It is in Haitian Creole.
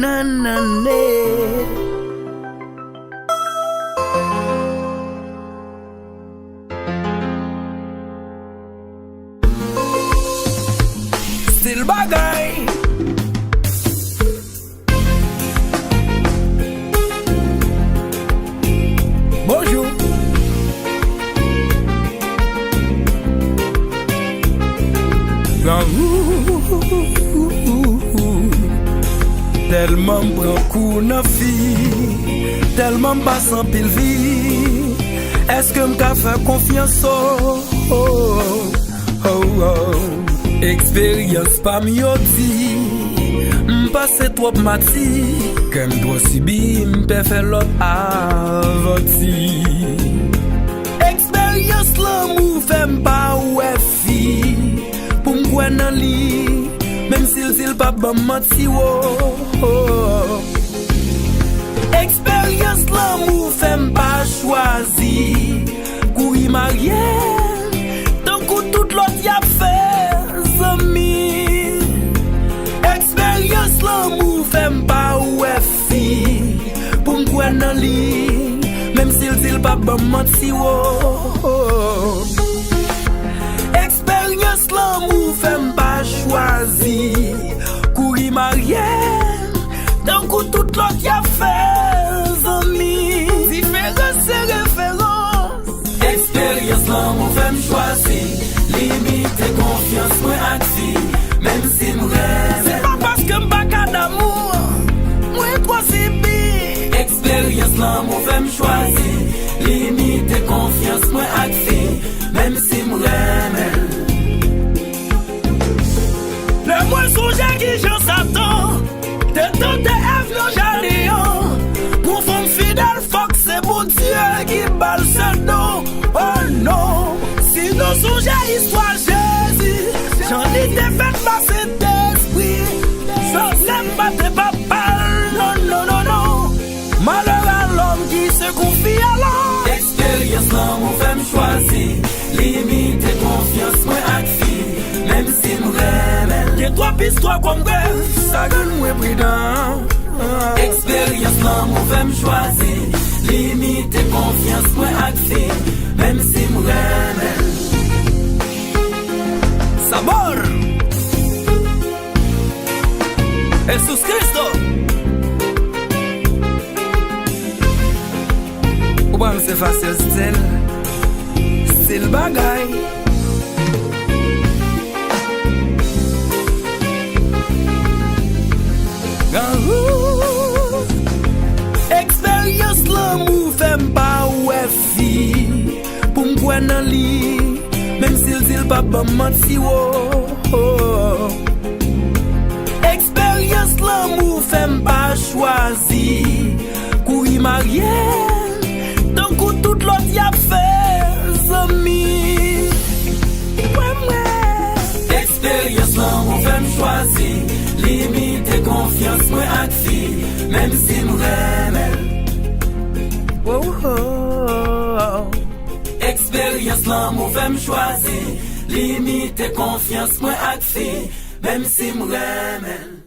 nanane. Still bagay. Bonjour. Tellement prend coup na fille, tellement passe en pile vie. Est-ce que m'ka fait confiance? Eksperyans pa mioti, m'passe trop mati, que m'doit subir, m'pe fait l'autre avanti. Eksperyans lanmou fait m'pa ouais fi, pour m'kwen nan li, même s'il pas bon menti wo. Eksperyans lanmou fait m'pa choisi, courir marié, tant que tout l'autre y a fait zami. Eksperyans lanmou fait m'pa ouais fi, pour m'kwen nan li, même s'il pas bon menti wo. Eksperyans lanmou fait m'pa choisi, courir marié, tant que tout l'autre y a fait zami. Différence c'est référence. Eksperyans lanmou fait m'choisi, limite confiance moi ak fi, même si m'rêve. C'est pas parce que m'pa ka d'amour, moi toi si bi. Eksperyans lanmou fait m'choisi, limite confiance moi ak fi, même si m'rêve. Le moins songe qui j'en s'attend, de tout est avenant j'allais. Pour femme fidèle, fuck c'est bon Dieu qui balle ce dos. Oh non, si nous songe histoire Jésus, j'en ai des fêtes ma fête d'esprit. Je n'aime pas tes papas, non, non, non, non. Malheur à l'homme qui se confie à l'homme. Eksperyans lanmou fait me choisir, limite confiance moi ak fi, même si m'remel. Y'a trois pistes, trois comme rêve, ça gagne moi prudent. Eksperyans lanmou fait me choisir, limite confiance moi ak fi, même si m'remel. Sabor Jesus Cristo. Ou pas c'est facile still bagay. Eksperyans lanmou fait m'pa ouais fi, pour m'kwen nan li, même s'il pas bon menti wo. Eksperyans lanmou fait m'pa choisi, courir marié, tant que tout l'autre y a fait zami. Eksperyans lanmou fait m'choisi, limite confiance moi ak fi, même si m'remel. Eksperyans lanmou fait m'choisi, limite confiance moi ak fi, même si m'remel.